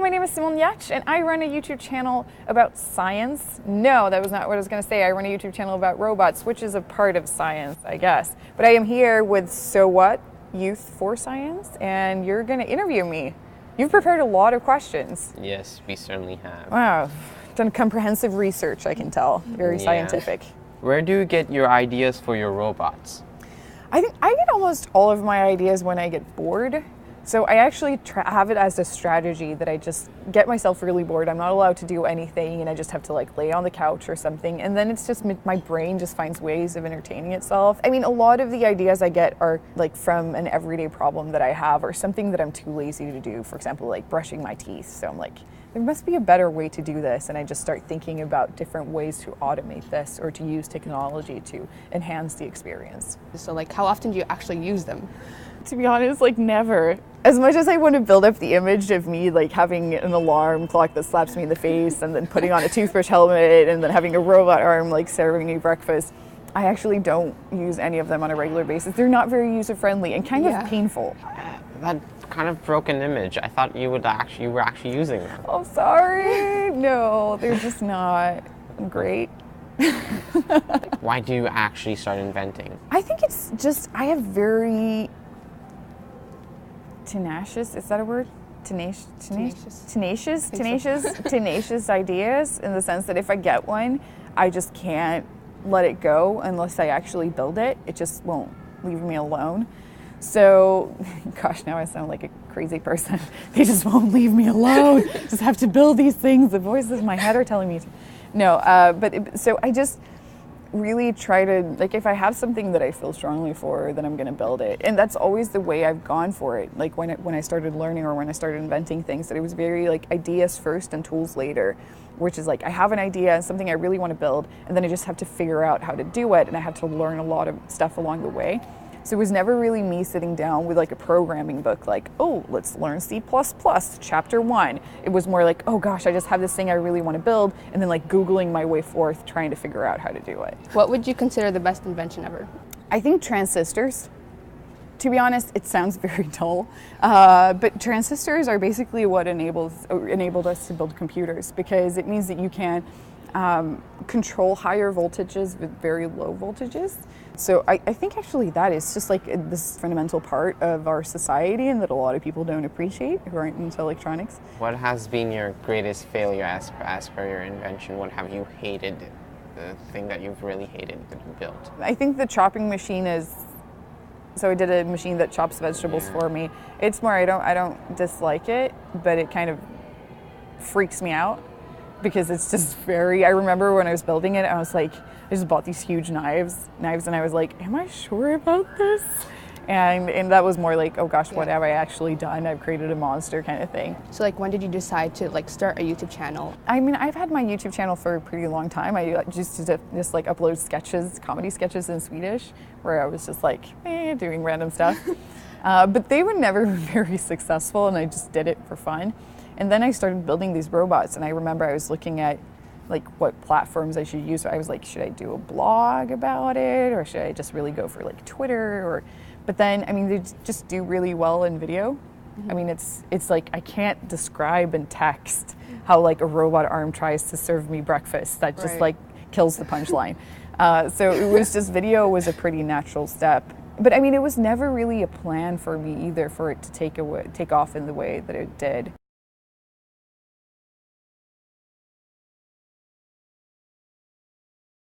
my name is Simone and I run a YouTube channel about science. No, that was not what I was going to say. I run a YouTube channel about robots, which is a part of science, I guess. But I am here with So What? Youth for Science, and you're going to interview me. You've prepared a lot of questions. Yes, we certainly have. Wow, done comprehensive research, I can tell. Very scientific. Where do you get your ideas for your robots? I think I get almost all of my ideas when I get bored. So I actually have it as a strategy that I just get myself really bored. I'm not allowed to do anything and I just have to like lay on the couch or something. And then it's just my brain just finds ways of entertaining itself. I mean, a lot of the ideas I get are like from an everyday problem that I have or something that I'm too lazy to do. For example, like brushing my teeth. So I'm like, there must be a better way to do this. And I just start thinking about different ways to automate this or to use technology to enhance the experience. So like, how often do you actually use them? To be honest, like never. As much as I want to build up the image of me like having an alarm clock that slaps me in the face and then putting on a toothbrush helmet and then having a robot arm like serving me breakfast, I actually don't use any of them on a regular basis. They're not very user-friendly and kind of painful. That kind of broke an image. I thought you were actually using them. Oh, sorry. No, they're just not great. Why do you actually start inventing? I think it's just, I have very tenacious, is that a word? Tenacious ideas, in the sense that if I get one, I just can't let it go unless I actually build it. It just won't leave me alone. So, gosh, now I sound like a crazy person. They just won't leave me alone. Just have to build these things. The voices in my head are telling me to. No, so I just really try to, like, if I have something that I feel strongly for, then I'm going to build it. And that's always the way I've gone for it. Like when I started learning or when I started inventing things, that it was very like ideas first and tools later, which is like I have an idea and something I really want to build, and then I just have to figure out how to do it, and I have to learn a lot of stuff along the way. So it was never really me sitting down with like a programming book, like, oh, let's learn C++, chapter 1. It was more like, oh gosh, I just have this thing I really want to build, and then like Googling my way forth, trying to figure out how to do it. What would you consider the best invention ever? I think transistors. To be honest, it sounds very dull, but transistors are basically what enabled us to build computers, because it means that you can control higher voltages with very low voltages. So I think actually that is just like this fundamental part of our society, and that a lot of people don't appreciate who aren't into electronics. What has been your greatest failure as per your invention? What have you hated, the thing that you've really hated that you built? I think the chopping machine is, so I did a machine that chops vegetables for me. It's more, I don't dislike it, but it kind of freaks me out because it's just very, I remember when I was building it, I was like, I just bought these huge knives, and I was like, am I sure about this? And that was more like, oh gosh, what have I actually done? I've created a monster kind of thing. So like, when did you decide to like start a YouTube channel? I mean, I've had my YouTube channel for a pretty long time. I just like upload sketches, comedy sketches in Swedish, where I was just like, doing random stuff. But they were never very successful, and I just did it for fun. And then I started building these robots, and I remember I was looking at like what platforms I should use. So I was like, should I do a blog about it, or should I just really go for like Twitter? But then, I mean, they just do really well in video. Mm-hmm. I mean, it's like I can't describe in text how like a robot arm tries to serve me breakfast. That just like kills the punchline. So it was just, video was a pretty natural step. But I mean, it was never really a plan for me either for it to take off in the way that it did.